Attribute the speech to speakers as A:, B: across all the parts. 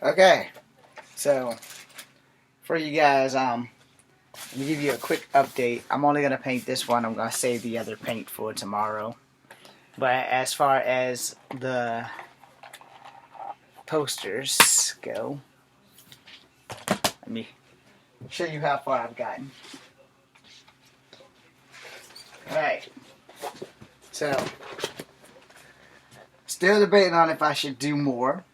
A: Okay, so for you guys, let me give you a quick update. I'm only gonna paint this one. I'm gonna save the other paint for tomorrow. But as far as the posters go, let me show you how far I've gotten. Alright, so still debating on if I should do more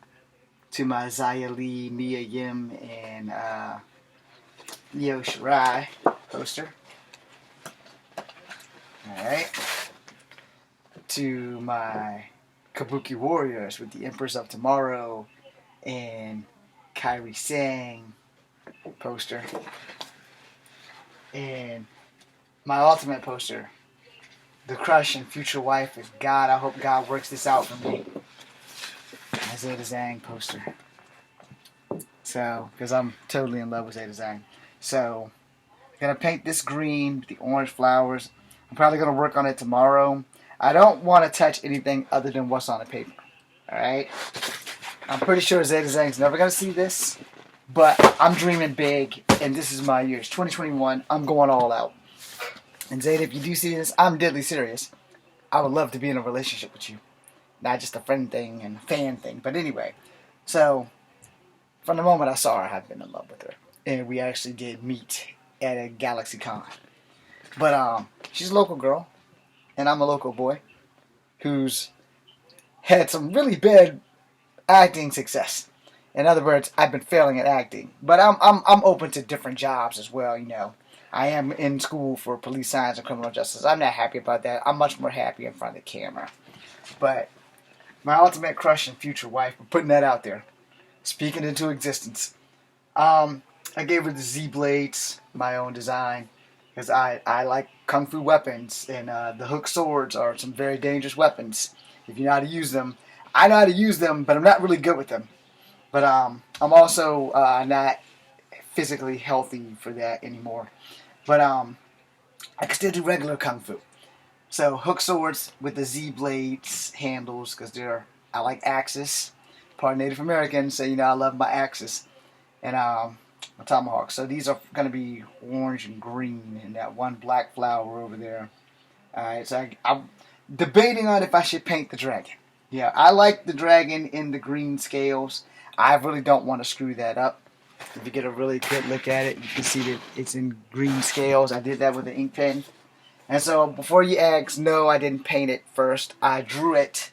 A: to my Zaya Lee, Mia Yim, and Io Shirai poster. Alright, to my Kabuki Warriors with the Empress of Tomorrow and Kairi Sang poster, and my ultimate poster, the crush and future wife is God. I hope God works this out for me. My Zeta Zhang poster. So, because I'm totally in love with Zeta Zhang. So, I'm going to paint this green with the orange flowers. I'm probably going to work on it tomorrow. I don't want to touch anything other than what's on the paper. Alright? I'm pretty sure Zeta Zhang's never going to see this. But I'm dreaming big, and this is my year. It's 2021. I'm going all out. And Zeta, if you do see this, I'm deadly serious. I would love to be in a relationship with you. Not just a friend thing and a fan thing. But anyway, so from the moment I saw her, I've been in love with her. And we actually did meet at a Galaxy Con. But she's a local girl, and I'm a local boy who's had some really bad acting success. In other words, I've been failing at acting. But I'm open to different jobs as well, you know. I am in school for police science and criminal justice. I'm not happy about that. I'm much more happy in front of the camera. But my ultimate crush and future wife, we're putting that out there. Speaking into existence. I gave her the Z-Blades, my own design. Because I like kung fu weapons. And the hook swords are some very dangerous weapons. If you know how to use them. I know how to use them, but I'm not really good with them. But I'm also not physically healthy for that anymore. But I can still do regular kung fu. So hook swords with the Z-Blades handles, because I like axes. Part of Native American, so you know I love my axes. And my tomahawk. So these are going to be orange and green, and that one black flower over there. Alright, so I'm debating on if I should paint the dragon. Yeah, I like the dragon in the green scales. I really don't want to screw that up. If you get a really good look at it, you can see that it's in green scales. I did that with an ink pen. And so before you ask, no, I didn't paint it first. I drew it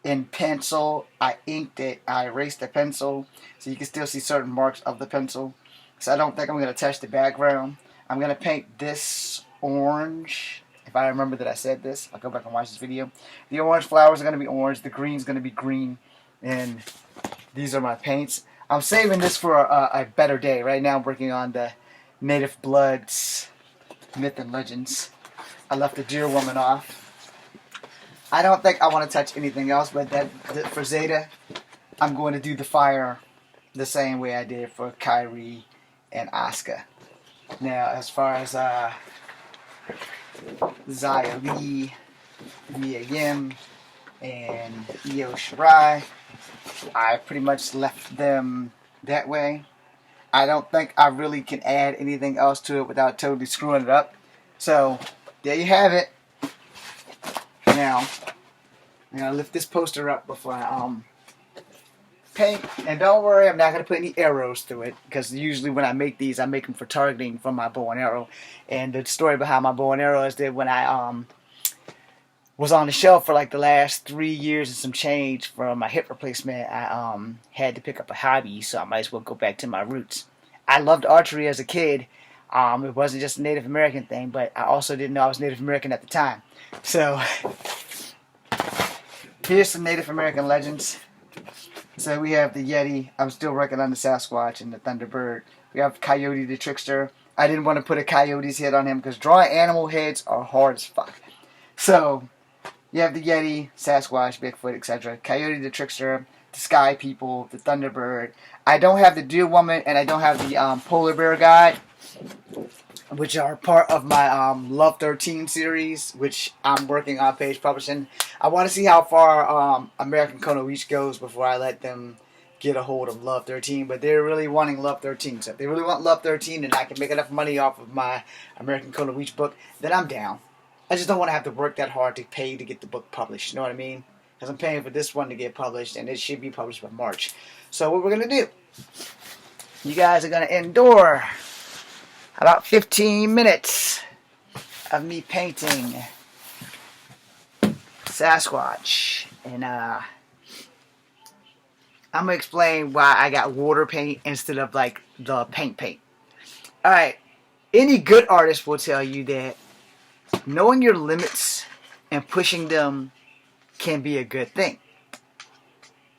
A: in pencil. I inked it. I erased the pencil. So you can still see certain marks of the pencil. So I don't think I'm going to touch the background. I'm going to paint this orange. If I remember that I said this, I'll go back and watch this video. The orange flowers are going to be orange. The green is going to be green. And these are my paints. I'm saving this for a better day. Right now I'm working on the Native Bloods, Myth and Legends. I left the Deer Woman off. I don't think I want to touch anything else, but for Zeta, I'm going to do the fire the same way I did for Kairi and Asuka. Now, as far as Zaya Lee, Mia Yim, and Io Shirai, I pretty much left them that way. I don't think I really can add anything else to it without totally screwing it up. So, there you have it. Now, I'm going to lift this poster up before I paint. And don't worry, I'm not going to put any arrows through it. Because usually when I make these, I make them for targeting from my bow and arrow. And the story behind my bow and arrow is that when I was on the shelf for like the last 3 years and some change for my hip replacement, I had to pick up a hobby, so I might as well go back to my roots. I loved archery as a kid. It wasn't just a Native American thing, but I also didn't know I was Native American at the time. So, here's some Native American legends. So we have the Yeti. I'm still working on the Sasquatch and the Thunderbird. We have Coyote the Trickster. I didn't want to put a coyote's head on him because drawing animal heads are hard as fuck. So, you have the Yeti, Sasquatch, Bigfoot, etc. Coyote the Trickster, the Sky People, the Thunderbird. I don't have the Deer Woman, and I don't have the Polar Bear guy. which are part of my Love 13 series, which I'm working on page publishing. I want to see how far American Kono Each goes before I let them get a hold of Love 13, but they're really wanting Love 13. So if they really want Love 13 and I can make enough money off of my American Kono Each book, then I'm down. I just don't want to have to work that hard to pay to get the book published. You know what I mean? Because I'm paying for this one to get published, and it should be published by March. So what we're going to do, you guys are going to endure about 15 minutes of me painting Sasquatch. And I'm going to explain why I got water paint instead of like the paint. Alright, any good artist will tell you that knowing your limits and pushing them can be a good thing.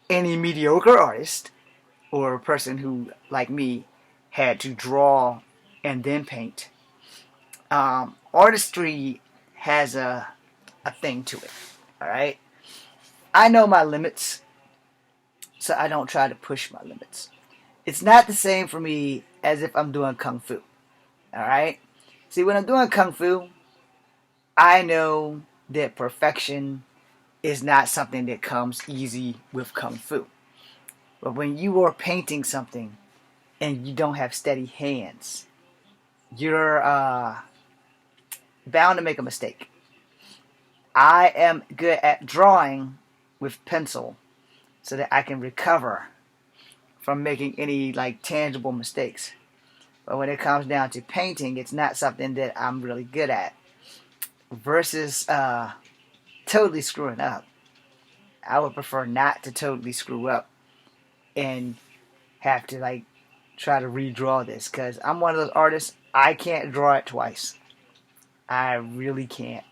A: Any mediocre artist, or a person who, like me, had to draw and then paint, artistry has a thing to it. Alright? I know my limits, so I don't try to push my limits. It's not the same for me as if I'm doing Kung Fu. Alright? See, when I'm doing Kung Fu, I know that perfection is not something that comes easy with Kung Fu. But when you are painting something and you don't have steady hands, you're bound to make a mistake. I am good at drawing with pencil so that I can recover from making any like tangible mistakes. But when it comes down to painting, it's not something that I'm really good at. Versus totally screwing up. I would prefer not to totally screw up and have to like try to redraw this, because I'm one of those artists, I can't draw it twice. I really can't.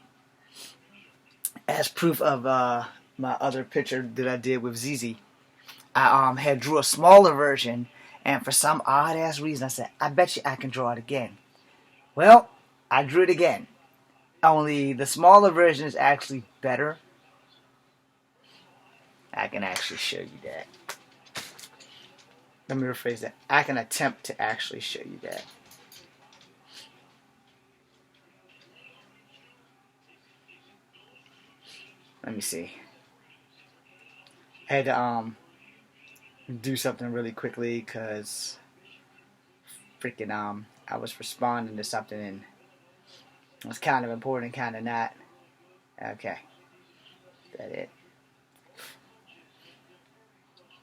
A: As proof of my other picture that I did with ZZ, I had drew a smaller version, and for some odd ass reason I said, I bet you I can draw it again. Well, I drew it again. Only the smaller version is actually better. I can actually show you that. Let me rephrase that. I can attempt to actually show you that. Let me see. I had to do something really quickly because freaking I was responding to something and it was kind of important, kind of not. Okay. Is that it?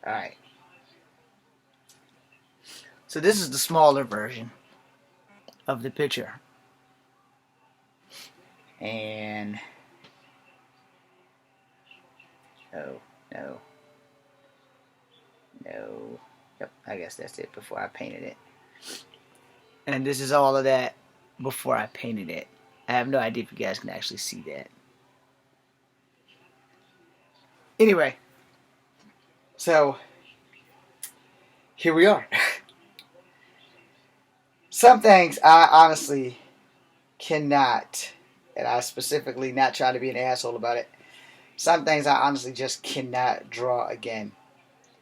A: Alright. So this is the smaller version of the picture. And no. Yep, I guess that's it before I painted it. And this is all of that before I painted it. I have no idea if you guys can actually see that. Anyway, so here we are. Some things I honestly cannot, and I specifically not trying to be an asshole about it, some things I honestly just cannot draw again.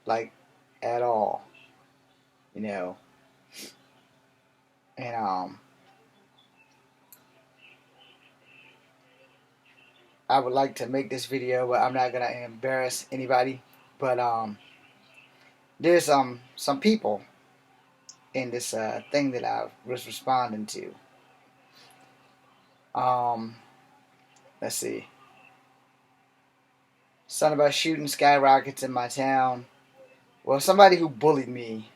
A: Like, at all. You know. And I would like to make this video, but I'm not gonna embarrass anybody. But there's some people in this thing that I was responding to. Let's see. Something about shooting skyrockets in my town. Well, somebody who bullied me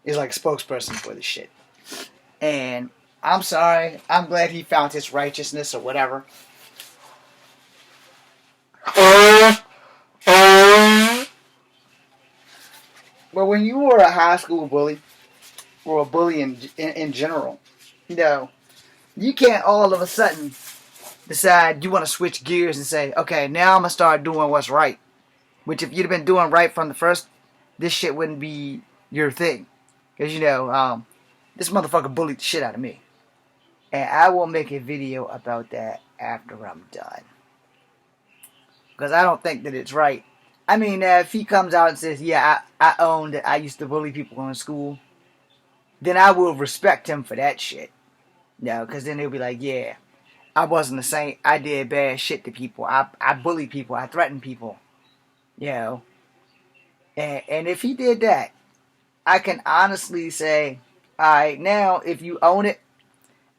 A: is like a spokesperson for this shit. And I'm sorry. I'm glad he found his righteousness or whatever. But when you were a high school bully, or a bully in general, you know, you can't all of a sudden decide you want to switch gears and say, okay, now I'm going to start doing what's right. Which if you'd have been doing right from the first, this shit wouldn't be your thing. Because, you know, this motherfucker bullied the shit out of me. And I will make a video about that after I'm done. Because I don't think that it's right. I mean, if he comes out and says, yeah, I own that I used to bully people in school, then I will respect him for that shit. Because then he'll be like, yeah, I wasn't the same. I did bad shit to people. I bullied people. I threatened people. You know. And if he did that, I can honestly say, alright, now if you own it,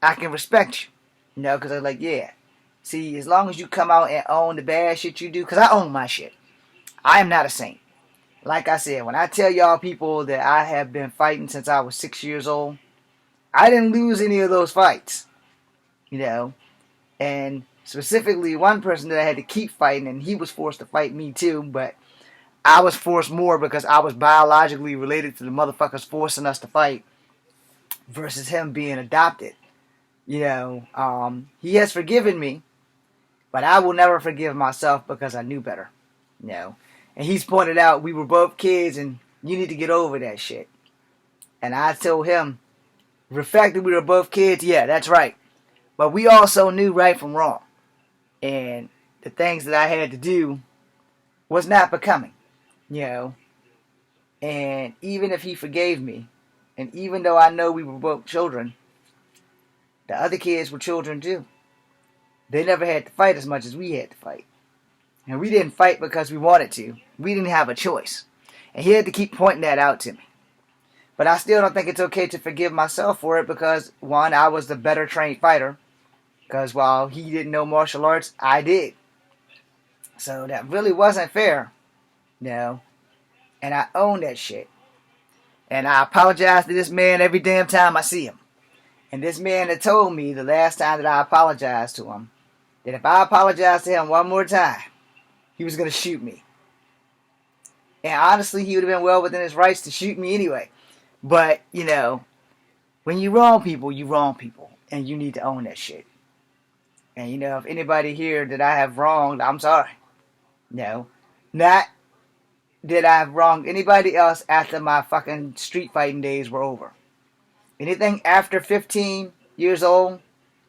A: I can respect you. Because I'm like, yeah. See, as long as you come out and own the bad shit you do, because I own my shit. I am not a saint. Like I said, when I tell y'all people that I have been fighting since I was 6 years old, I didn't lose any of those fights. And specifically one person that I had to keep fighting, and he was forced to fight me too, but I was forced more because I was biologically related to the motherfuckers forcing us to fight versus him being adopted. He has forgiven me, but I will never forgive myself because I knew better. And he's pointed out we were both kids and you need to get over that shit. And I told him, the fact that we were both kids, yeah, that's right. But we also knew right from wrong. And the things that I had to do was not becoming. And even if he forgave me, and even though I know we were both children, the other kids were children too. They never had to fight as much as we had to fight. And we didn't fight because we wanted to. We didn't have a choice. And he had to keep pointing that out to me. But I still don't think it's okay to forgive myself for it because, one, I was the better trained fighter. Because while he didn't know martial arts, I did. So that really wasn't fair. And I own that shit. And I apologize to this man every damn time I see him. And this man had told me the last time that I apologized to him, that if I apologized to him one more time, he was going to shoot me. And honestly, he would have been well within his rights to shoot me anyway. But, when you wrong people, you wrong people. And you need to own that shit. And, if anybody here that I have wronged, I'm sorry. Not that I've wronged anybody else after my fucking street fighting days were over. Anything after 15 years old,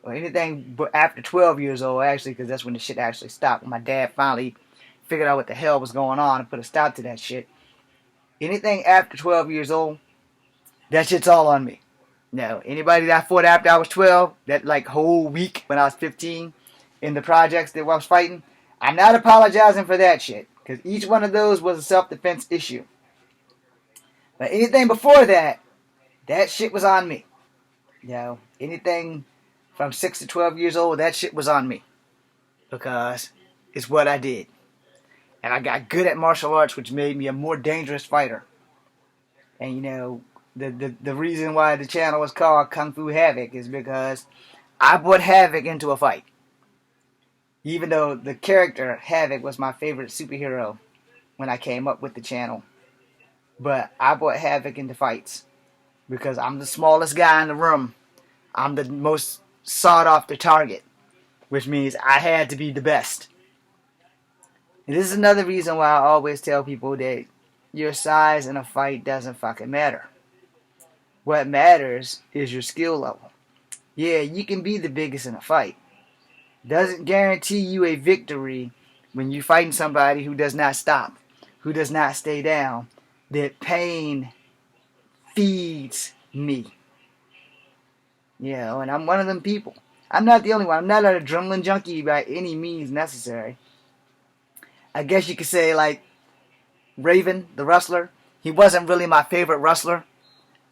A: or anything after 12 years old, actually, because that's when the shit actually stopped. When my dad finally figured out what the hell was going on and put a stop to that shit. Anything after 12 years old, that shit's all on me. Anybody that I fought after I was 12, that whole week when I was 15 in the projects that I was fighting, I'm not apologizing for that shit. Because each one of those was a self-defense issue. But anything before that, that shit was on me. Anything from 6 to 12 years old, that shit was on me. Because it's what I did. And I got good at martial arts, which made me a more dangerous fighter. And the reason why the channel was called Kung Fu Havoc is because I brought Havoc into a fight. Even though the character Havoc was my favorite superhero when I came up with the channel. But I brought Havoc into fights. Because I'm the smallest guy in the room. I'm the most sought after target. Which means I had to be the best. And this is another reason why I always tell people that your size in a fight doesn't fucking matter. What matters is your skill level. Yeah, you can be the biggest in a fight. Doesn't guarantee you a victory when you're fighting somebody who does not stop, who does not stay down. That pain feeds me. And I'm one of them people. I'm not the only one. I'm not an adrenaline junkie by any means necessary. I guess you could say Raven, the wrestler. He wasn't really my favorite wrestler,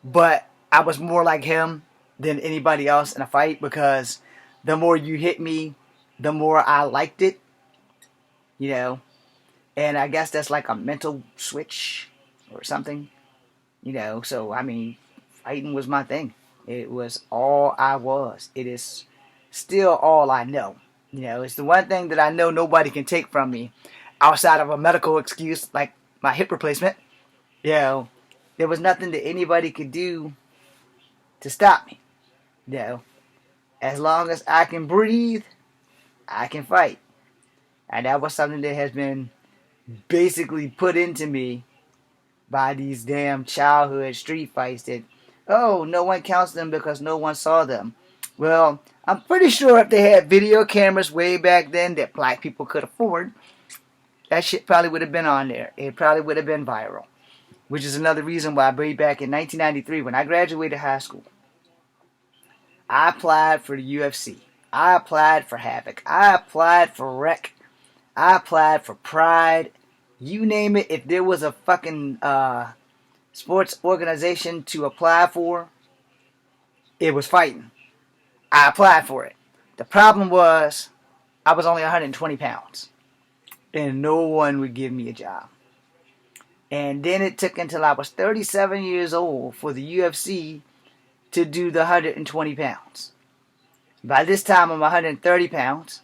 A: but I was more like him than anybody else in a fight because the more you hit me, the more I liked it. And I guess that's like a mental switch or something. So fighting was my thing. It was all I was. It is still all I know. It's the one thing that I know nobody can take from me outside of a medical excuse like my hip replacement. There was nothing that anybody could do to stop me. As long as I can breathe, I can fight. And that was something that has been basically put into me by these damn childhood street fights that, no one counts them because no one saw them. Well, I'm pretty sure if they had video cameras way back then that black people could afford, that shit probably would have been on there. It probably would have been viral. which is another reason why way back in 1993, when I graduated high school, I applied for the UFC. I applied for Havoc. I applied for Rec. I applied for Pride. You name it. If there was a fucking sports organization to apply for, it was fighting. I applied for it. The problem was I was only 120 pounds. And no one would give me a job. And then it took until I was 37 years old for the UFC to do the 120 pounds. By this time, I'm 130 pounds.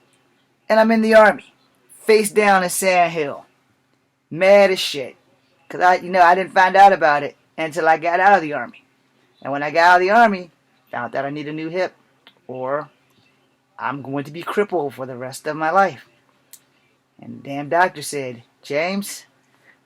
A: And I'm in the Army. Face down in Sand Hill. Mad as shit. Because I didn't find out about it until I got out of the Army. And when I got out of the Army, found out I need a new hip. Or I'm going to be crippled for the rest of my life. And the damn doctor said, James,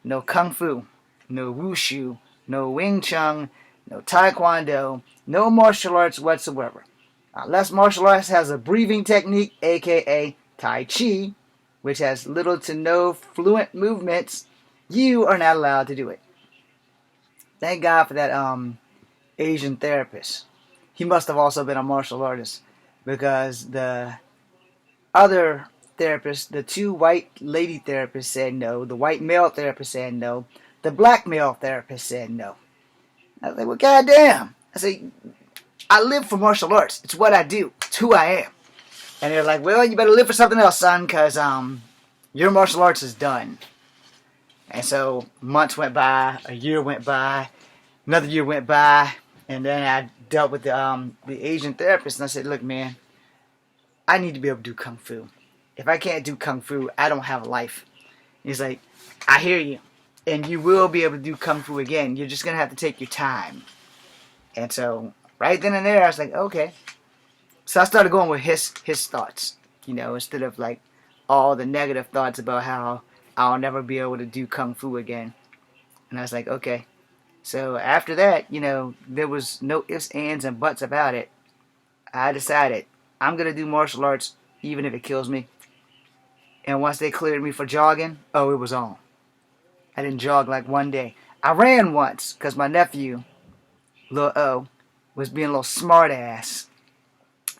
A: no Kung Fu, no Wushu, no Wing Chun, no Taekwondo, no martial arts whatsoever. Unless martial arts has a breathing technique, aka Tai Chi, which has little to no fluent movements, you are not allowed to do it. Thank God for that Asian therapist. He must have also been a martial artist, because the other therapist, the two white lady therapists said no, the white male therapist said no, the black male therapist said no. I was like, well, goddamn. I said, I live for martial arts. It's what I do. It's who I am. And they're like, well, you better live for something else, son, because your martial arts is done. And so months went by, a year went by, another year went by, and then I dealt with the Asian therapist, and I said, look, man, I need to be able to do Kung Fu. If I can't do Kung Fu, I don't have a life. He's like, I hear you. And you will be able to do Kung Fu again. You're just going to have to take your time. And so, right then and there, I was like, okay. So I started going with his thoughts, instead of like all the negative thoughts about how I'll never be able to do Kung Fu again. And I was like, okay. So after that, there was no ifs, ands, and buts about it. I decided I'm going to do martial arts even if it kills me. And once they cleared me for jogging, oh, it was on. I didn't jog like one day. I ran once because my nephew, Lil O, was being a little smart ass.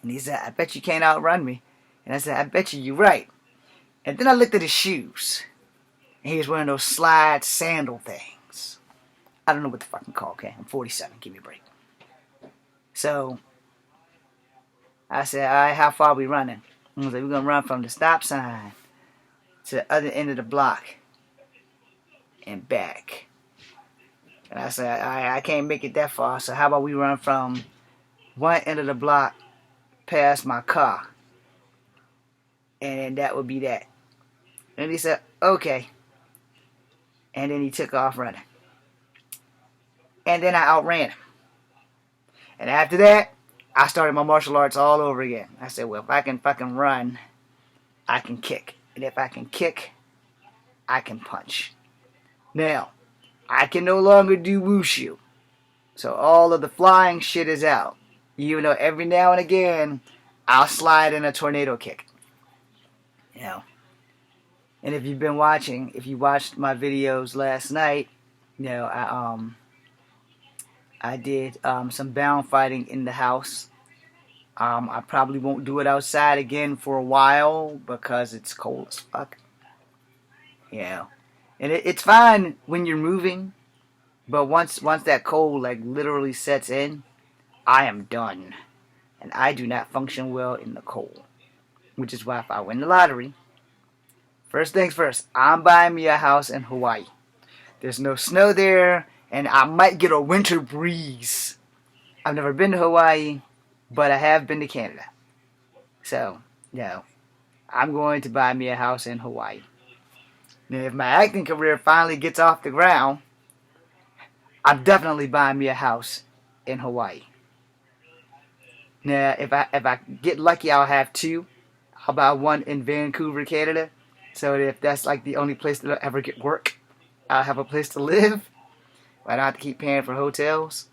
A: And he said, I bet you can't outrun me. And I said, I bet you're right. And then I looked at his shoes. And he was wearing those slide sandal things. I don't know what the fucking call, okay? I'm 47. Give me a break. So I said, all right, how far are we running? He was like, we're going to run from the stop sign to the other end of the block and back. And I said, I can't make it that far, so how about we run from one end of the block past my car? And that would be that. And he said, okay. And then he took off running. And then I outran him. And after that, I started my martial arts all over again. I said, well, if I can fucking run, I can kick. And if I can kick, I can punch. Now, I can no longer do wushu. So all of the flying shit is out. Even though every now and again, I'll slide in a tornado kick. And if you've been watching, if you watched my videos last night, I did some bound fighting in the house. I probably won't do it outside again for a while because it's cold as fuck. And it's fine when you're moving, but once that cold literally sets in, I am done. And I do not function well in the cold. Which is why if I win the lottery, first things first, I'm buying me a house in Hawaii. There's no snow there, and I might get a winter breeze. I've never been to Hawaii, but I have been to Canada. So, I'm going to buy me a house in Hawaii. Now, if my acting career finally gets off the ground, I'm definitely buying me a house in Hawaii. Now, if I get lucky, I'll have two. I'll buy one in Vancouver, Canada. So if that's the only place that I'll ever get work, I'll have a place to live. I don't have to keep paying for hotels.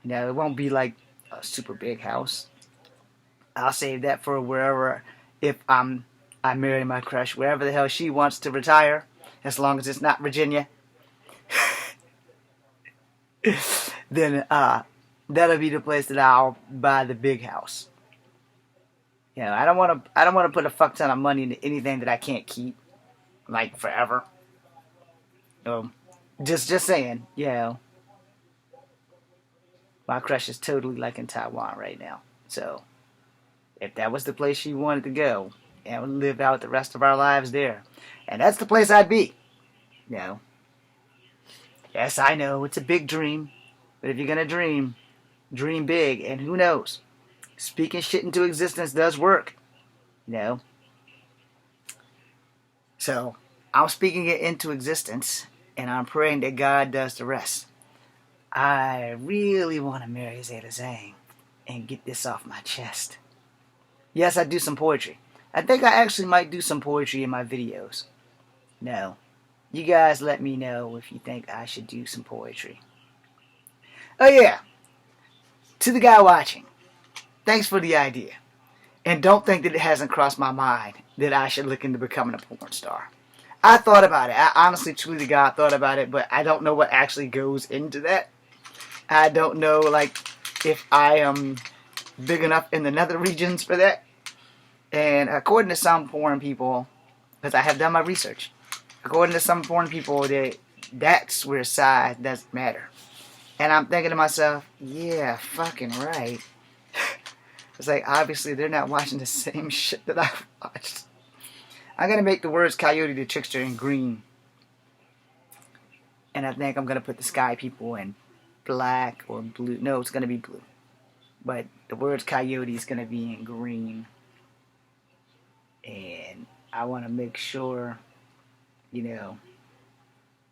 A: It won't be like a super big house. I'll save that for wherever, if I marry my crush, wherever the hell she wants to retire, as long as it's not Virginia. then that'll be the place that I'll buy the big house. You know, I don't want to put a fuck ton of money into anything that I can't keep, like forever. Just saying, you know, my crush is totally like in Taiwan right now. So if that was the place she wanted to go, and would live out the rest of our lives there, and that's the place I'd be. You know, yes, I know it's a big dream, but if you're gonna dream, dream big, and who knows, speaking shit into existence does work. You know, so I'm speaking it into existence, and I'm praying that God does the rest. I really want to marry Zeta Zhang and get this off my chest. Yes, I do some poetry. I think I actually might do some poetry in my videos. No. You guys let me know if you think I should do some poetry. Oh yeah, to the guy watching, thanks for the idea. And don't think that it hasn't crossed my mind that I should look into becoming a porn star. I thought about it. I honestly, truly, to God, thought about it, but I don't know what actually goes into that. I don't know, like, if I am big enough in the nether regions for that. And according to some porn people, because I have done my research, according to some porn people, that's where size doesn't matter. And I'm thinking to myself, yeah, fucking right. It's like, obviously, they're not watching the same shit that I've watched. I'm going to make the words Coyote the Trickster in green. And I think I'm going to put the sky people in black or blue. No, it's going to be blue. But the words Coyote is going to be in green. And I want to make sure, you know,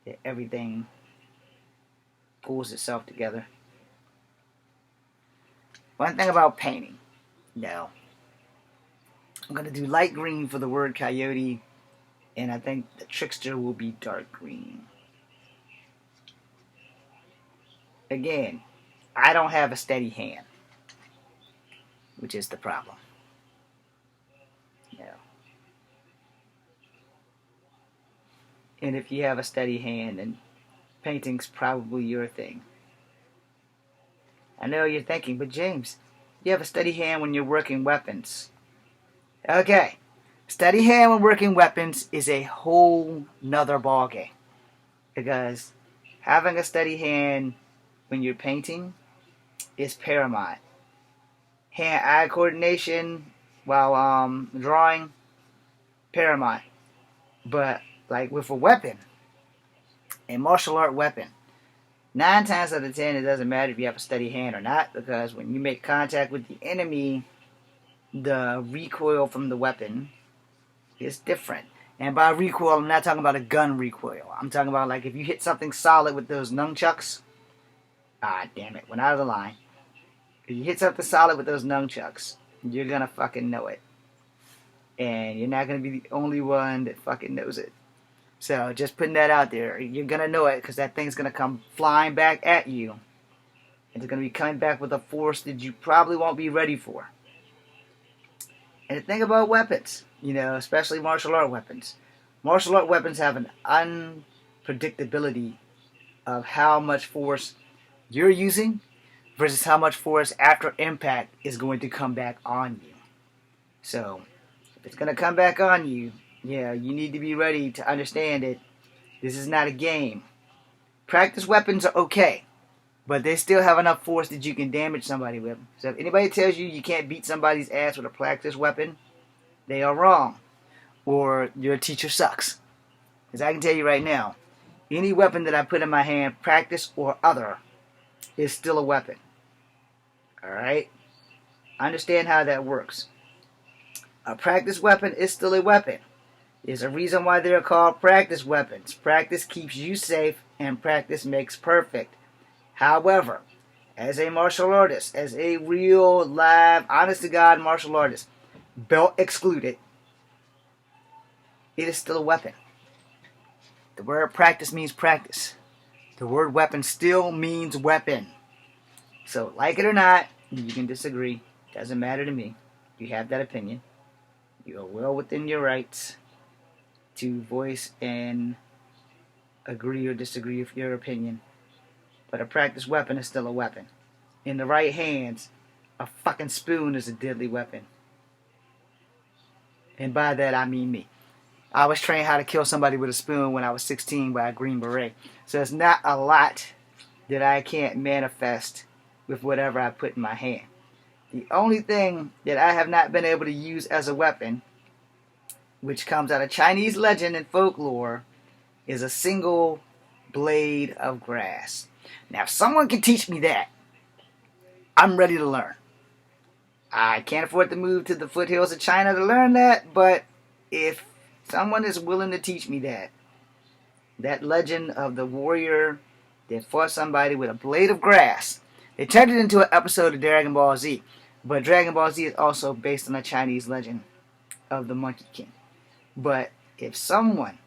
A: that everything pulls itself together. One thing about painting, no. I'm going to do light green for the word coyote, and I think the trickster will be dark green. Again, I don't have a steady hand, which is the problem. No. And if you have a steady hand, then painting's probably your thing. I know you're thinking, but James, you have a steady hand when you're working weapons. Okay, steady hand when working weapons is a whole nother ballgame. Because having a steady hand when you're painting is paramount. Hand-eye coordination while drawing, paramount. But like with a weapon, a martial art weapon, 9 times out of 10 it doesn't matter if you have a steady hand or not, because when you make contact with the enemy, the recoil from the weapon is different. And by recoil, I'm not talking about a gun recoil. I'm talking about like if you hit something solid with those nunchucks. Ah, damn it, went out of the line. If you hit something solid with those nunchucks, you're gonna fucking know it. And you're not gonna be the only one that fucking knows it. So just putting that out there, you're gonna know it because that thing's gonna come flying back at you. It's gonna be coming back with a force that you probably won't be ready for. And the thing about weapons, you know, especially martial art weapons have an unpredictability of how much force you're using versus how much force after impact is going to come back on you. So, if it's going to come back on you, yeah, you need to be ready to understand it. This is not a game. Practice weapons are okay, but they still have enough force that you can damage somebody with. So if anybody tells you you can't beat somebody's ass with a practice weapon, they are wrong. Or your teacher sucks. Because I can tell you right now, any weapon that I put in my hand, practice or other, is still a weapon. Alright? Understand how that works. A practice weapon is still a weapon. There's a reason why they're called practice weapons. Practice keeps you safe, and practice makes perfect. However, as a martial artist, as a real, live, honest-to-God martial artist, belt excluded, it is still a weapon. The word practice means practice. The word weapon still means weapon. So, like it or not, you can disagree. Doesn't matter to me. You have that opinion. You are well within your rights to voice and agree or disagree with your opinion. But a practiced weapon is still a weapon. In the right hands, a fucking spoon is a deadly weapon. And by that I mean me. I was trained how to kill somebody with a spoon when I was 16 by a Green Beret. So it's not a lot that I can't manifest with whatever I put in my hand. The only thing that I have not been able to use as a weapon, which comes out of Chinese legend and folklore, is a single blade of grass. Now, if someone can teach me that, I'm ready to learn. I can't afford to move to the foothills of China to learn that, but if someone is willing to teach me that legend of the warrior that fought somebody with a blade of grass, they turned it into an episode of Dragon Ball Z. But Dragon Ball Z is also based on a Chinese legend of the Monkey King. But if someone,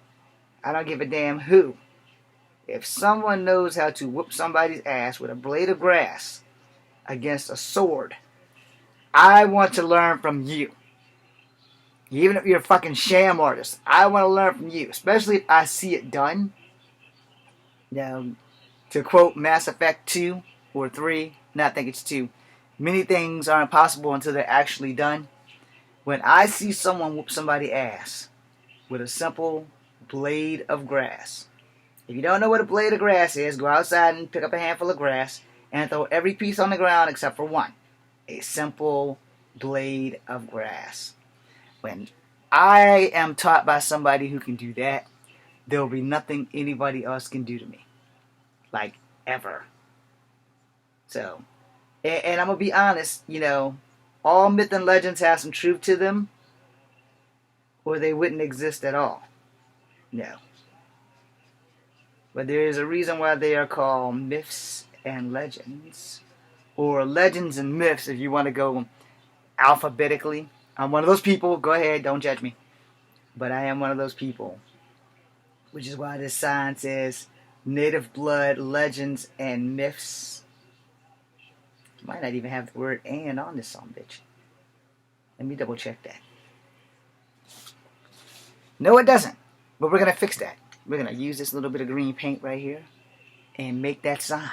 A: I don't give a damn who, if someone knows how to whoop somebody's ass with a blade of grass against a sword, I want to learn from you. Even if you're a fucking sham artist, I want to learn from you. Especially if I see it done. Now, to quote Mass Effect 2 or 3, no, I think it's 2. Many things are impossible until they're actually done. When I see someone whoop somebody's ass with a simple blade of grass. If you don't know what a blade of grass is, go outside and pick up a handful of grass and throw every piece on the ground except for one. A simple blade of grass. When I am taught by somebody who can do that, there will be nothing anybody else can do to me. Like, ever. So, and I'm going to be honest, all myth and legends have some truth to them, or they wouldn't exist at all. No. But there is a reason why they are called myths and legends. Or legends and myths if you want to go alphabetically. I'm one of those people. Go ahead, don't judge me. But I am one of those people. Which is why this sign says Native Blood Legends and Myths. Might not even have the word "and" on this son bitch. Let me double check that. No, it doesn't. But we're going to fix that. We're going to use this little bit of green paint right here and make that sign.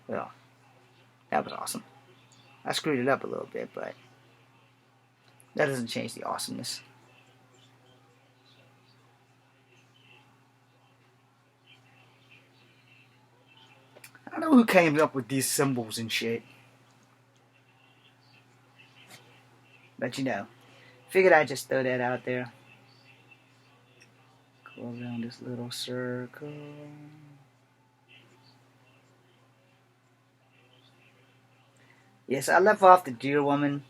A: Well, that was awesome. I screwed it up a little bit, but that doesn't change the awesomeness. I don't know who came up with these symbols and shit. But figured I'd just throw that out there. Go around this little circle. Yes, I left off the deer woman.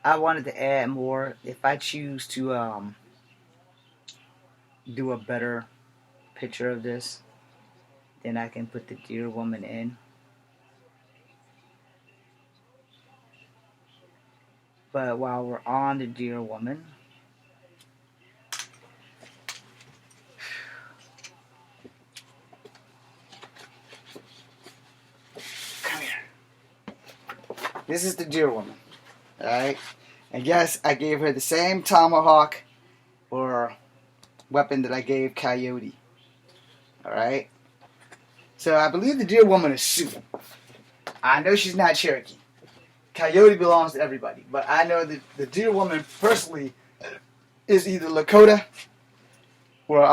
A: I wanted to add more. If I choose to do a better picture of this, then I can put the deer woman in. But while we're on the deer woman, come here. This is the deer woman. Alright? And yes, I gave her the same tomahawk or weapon that I gave Coyote. Alright? So I believe the deer woman is Sioux. I know she's not Cherokee. Coyote belongs to everybody. But I know that the deer woman personally is either Lakota or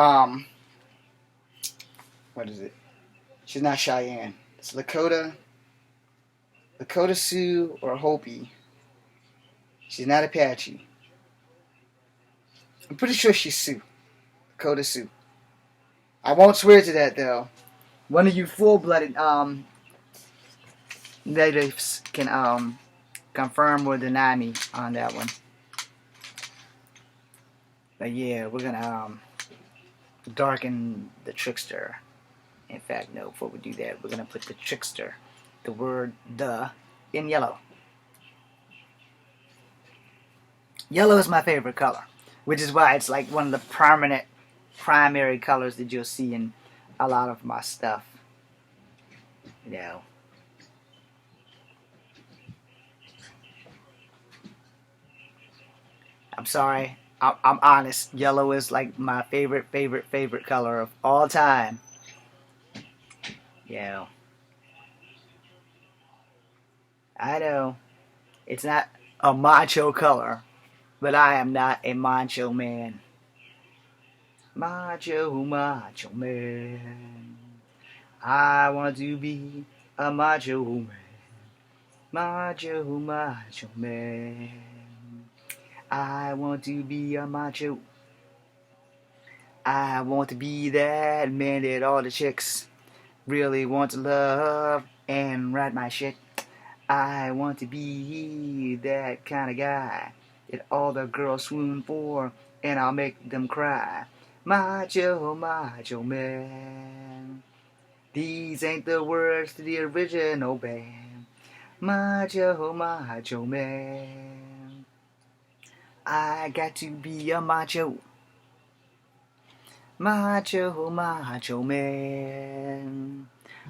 A: what is it? She's not Cheyenne. It's Lakota Sioux or Hopi. She's not Apache. I'm pretty sure she's Sioux. Lakota Sioux. I won't swear to that though. One of you full-blooded natives can confirm or deny me on that one. But yeah, we're gonna darken the trickster. In fact, no, before we do that, we're gonna put the trickster, the word "the," in yellow. Yellow is my favorite color, which is why it's like one of the primary colors that you'll see in a lot of my stuff. I'm sorry. I'm honest. Yellow is like my favorite color of all time. Yeah, I know. It's not a macho color, but I am not a macho man. Macho man. I want to be a macho man. Macho man. I want to be a macho. I want to be that man that all the chicks really want to love and ride my shit. I want to be that kind of guy that all the girls swoon for, and I'll make them cry. Macho man. These ain't the words to the original band. Macho man. I got to be a macho. Macho man.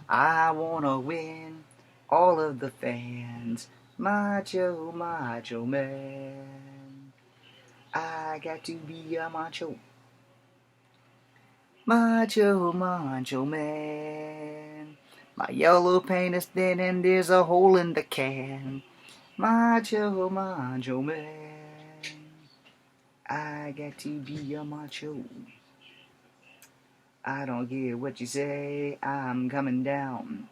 A: I wanna win all of the fans. Macho man. I got to be a macho. Macho man. My yellow paint is thin and there's a hole in the can. Macho man. I got to be a macho. I don't care what you say, I'm coming down.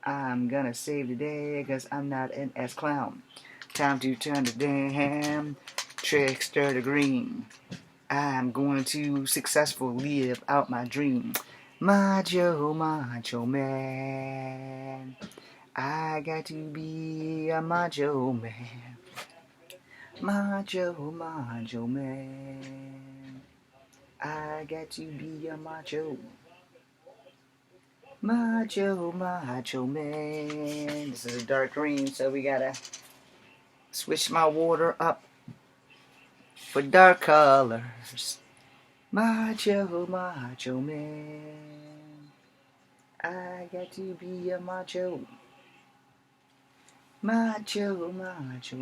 A: I'm gonna save the day, 'cause I'm not an ass clown. Time to turn the damn trickster to green. I'm going to successfully live out my dream. Macho man. I got to be a macho man. Macho man. I got to be a macho. Macho man. This is a dark green, so we gotta switch my water up for dark colors. Macho man. I got to be a macho. Macho man.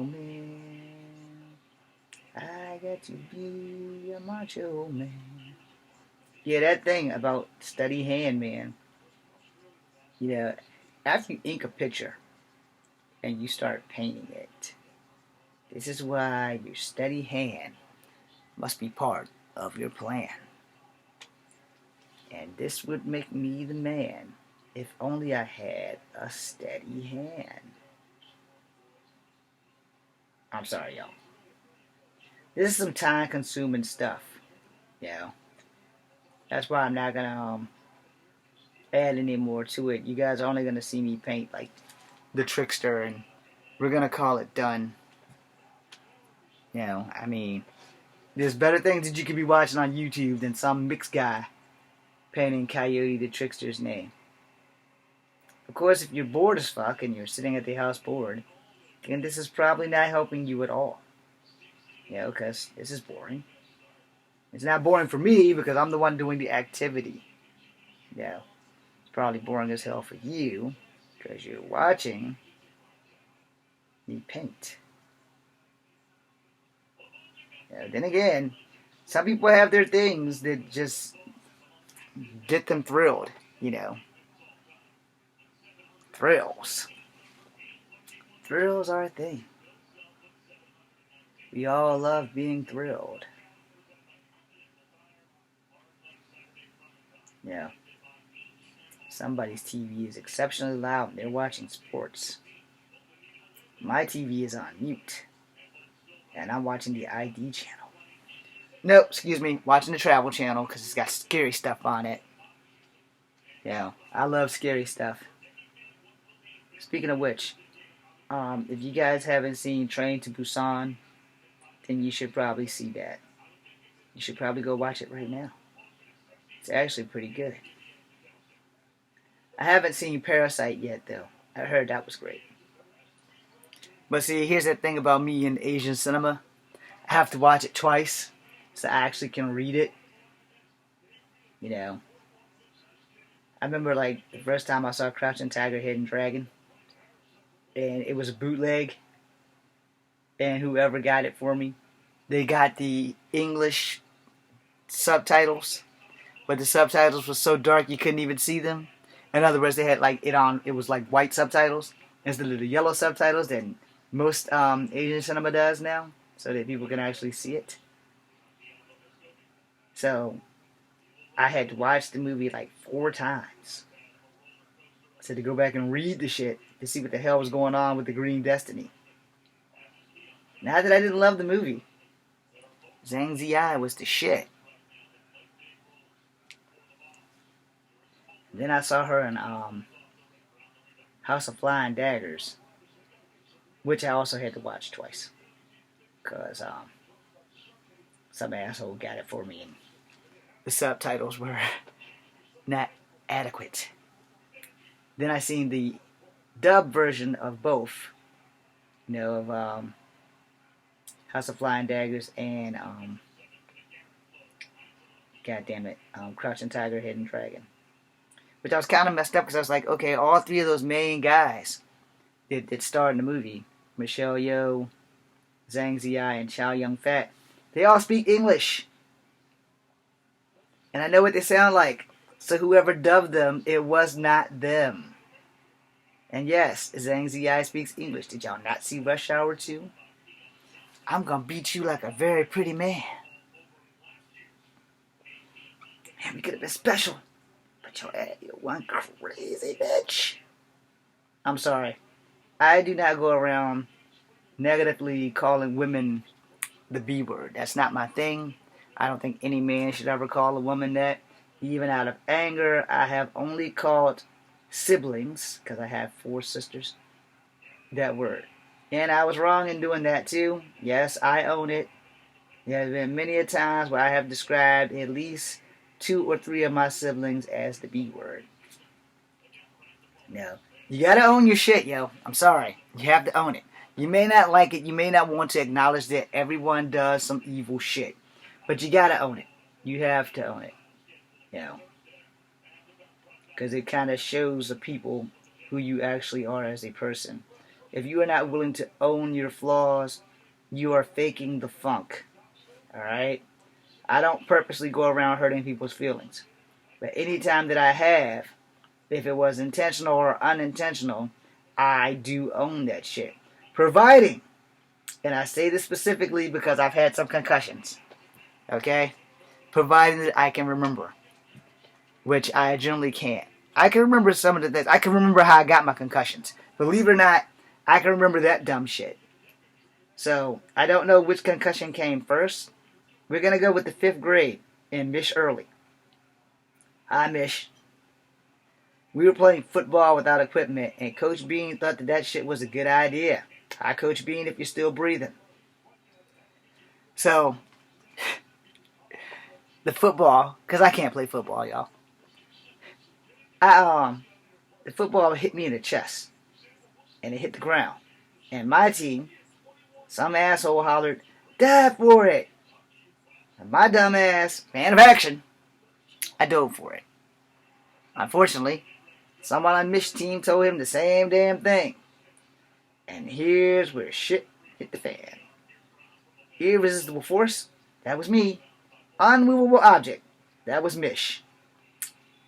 A: I got to be a macho man. Yeah, that thing about steady hand, man. You know, after you ink a picture and you start painting it, this is why your steady hand must be part of your plan. And this would make me the man if only I had a steady hand. I'm sorry, y'all. This is some time-consuming stuff, you know. That's why I'm not gonna add any more to it. You guys are only gonna see me paint like the trickster, and we're gonna call it done. You know, I mean, there's better things that you could be watching on YouTube than some mixed guy painting Coyote the Trickster's name. Of course, if you're bored as fuck and you're sitting at the house bored, then this is probably not helping you at all. You know, because this is boring. It's not boring for me because I'm the one doing the activity. You know, it's probably boring as hell for you because you're watching me paint. You know, then again, some people have their things that just get them thrilled, you know. Thrills. Thrills are a thing. We all love being thrilled. Yeah. Somebody's TV is exceptionally loud and they're watching sports. My TV is on mute. And I'm watching the ID channel. No, excuse me, watching the Travel Channel because it's got scary stuff on it. Yeah, I love scary stuff. Speaking of which, if you guys haven't seen Train to Busan, then you should probably see that. You should probably go watch it right now. It's actually pretty good. I haven't seen Parasite yet, though. I heard that was great. But see, here's the thing about me in Asian cinema. I have to watch it twice so I actually can read it. You know. I remember, like, the first time I saw Crouching Tiger, Hidden Dragon. And it was a bootleg. And whoever got it for me they got the English subtitles, but the subtitles were so dark you couldn't even see them. In other words, they had like it on. It was like white subtitles instead of the yellow subtitles that most Asian cinema does now, so that people can actually see it. So I had to watch the movie like 4 times. So to go back and read the shit to see what the hell was going on with the Green Destiny. Not that I didn't love the movie. Zhang Ziyi was the shit. Then I saw her in House of Flying Daggers, which I also had to watch twice. Because some asshole got it for me and the subtitles were not adequate. Then I seen the dub version of both, of House of Flying Daggers and Crouching Tiger, Hidden Dragon. Which I was kind of messed up because I was like, okay, all 3 of those main guys that starred in the movie, Michelle Yeoh, Zhang Ziyi, and Chow Yun-fat, they all speak English. And I know what they sound like. So whoever dubbed them, it was not them. And yes, Zhang Ziyi speaks English. Did y'all not see Rush Hour 2? I'm gonna beat you like a very pretty man. Man, we could have been special. But you're one crazy bitch. I'm sorry. I do not go around negatively calling women the B word. That's not my thing. I don't think any man should ever call a woman that. Even out of anger, I have only called siblings, because I have 4 sisters, that word. And I was wrong in doing that too. Yes, I own it. There have been many a times where I have described at least 2 or 3 of my siblings as the B word. No. You gotta own your shit, yo. I'm sorry. You have to own it. You may not like it. You may not want to acknowledge that everyone does some evil shit. But you gotta own it. You have to own it. Because it kind of shows the people who you actually are as a person. If you are not willing to own your flaws, you are faking the funk. Alright? I don't purposely go around hurting people's feelings. But anytime that I have, if it was intentional or unintentional, I do own that shit. Providing, and I say this specifically because I've had some concussions. Okay? Providing that I can remember. Which I generally can't. I can remember some of the things. I can remember how I got my concussions. Believe it or not, I can remember that dumb shit. So, I don't know which concussion came first. We're going to go with the 5th grade in Mish Early. Hi, Mish. We were playing football without equipment, and Coach Bean thought that shit was a good idea. Hi, Coach Bean, if you're still breathing. So, the football, because I can't play football, y'all. The football hit me in the chest, and it hit the ground. And my team, some asshole hollered, "Dive for it!" And my dumb ass, man of action, I dove for it. Unfortunately, someone on Mish's team told him the same damn thing. And here's where shit hit the fan. Irresistible force, that was me. Unmovable object, that was Mish.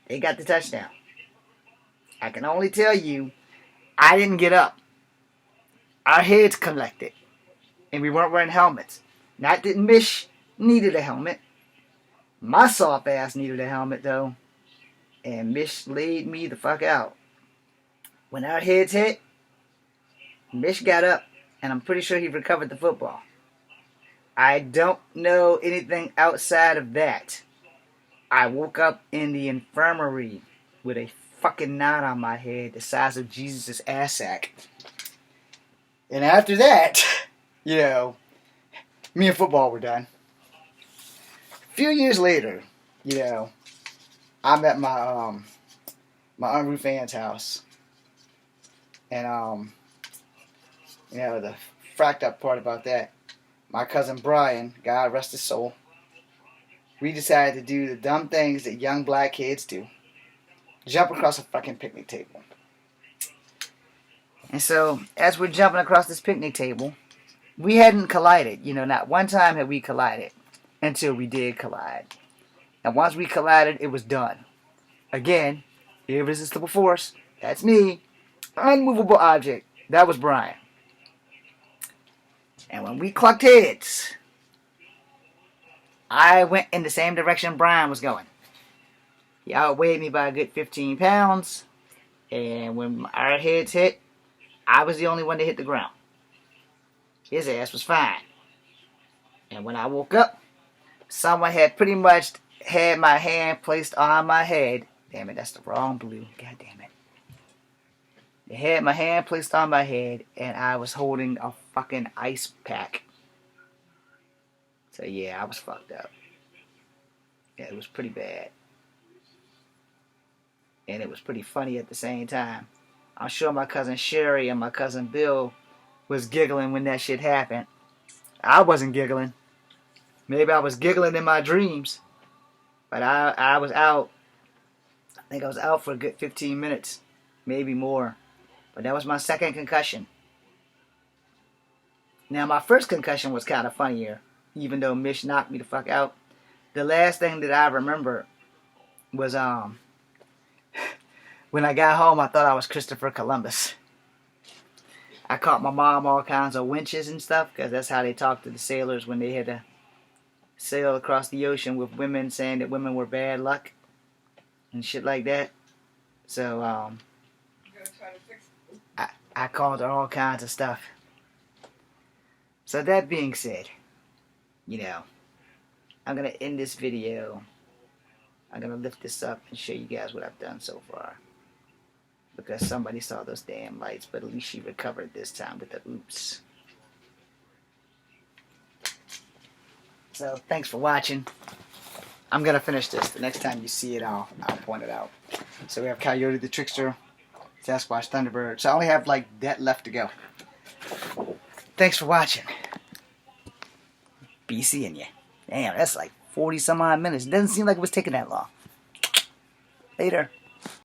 A: They got the touchdown. I can only tell you, I didn't get up. Our heads collected. And we weren't wearing helmets. Not that Mish needed a helmet. My soft ass needed a helmet though. And Mish laid me the fuck out. When our heads hit, Mish got up. And I'm pretty sure he recovered the football. I don't know anything outside of that. I woke up in the infirmary with a fucking knot on my head the size of Jesus' ass sack. And after that, me and football were done. A few years later, I'm at my Aunt Ruth Ann's house. And the fracked up part about that, my cousin Brian, God rest his soul, we decided to do the dumb things that young black kids do. Jump across a fucking picnic table. And so, as we're jumping across this picnic table, we hadn't collided. You know, not one time had we collided until we did collide. And once we collided, it was done. Again, irresistible force. That's me. Unmovable object. That was Brian. And when we clucked heads, I went in the same direction Brian was going. He outweighed me by a good 15 pounds. And when our heads hit, I was the only one that hit the ground. His ass was fine. And when I woke up, someone had pretty much had my hand placed on my head. Damn it, that's the wrong blue. God damn it. They had my hand placed on my head, and I was holding a fucking ice pack. So yeah, I was fucked up. Yeah, it was pretty bad. And it was pretty funny at the same time. I'm sure my cousin Sherry and my cousin Bill was giggling when that shit happened. I wasn't giggling. Maybe I was giggling in my dreams. But I was out. I think I was out for a good 15 minutes. Maybe more. But that was my second concussion. Now my first concussion was kind of funnier. Even though Mish knocked me the fuck out. The last thing that I remember was when I got home, I thought I was Christopher Columbus. I caught my mom all kinds of winches and stuff, because that's how they talked to the sailors when they had to sail across the ocean with women saying that women were bad luck and shit like that. So I called her all kinds of stuff. So that being said, you know, I'm going to end this video. I'm going to lift this up and show you guys what I've done so far. Because somebody saw those damn lights, but at least she recovered this time with the oops. So, thanks for watching. I'm going to finish this. The next time you see it, I'll point it out. So we have Coyote the Trickster, Sasquatch, Thunderbird. So I only have like that left to go. Thanks for watching. Be seeing ya. Damn, that's like 40 some odd minutes. It doesn't seem like it was taking that long. Later.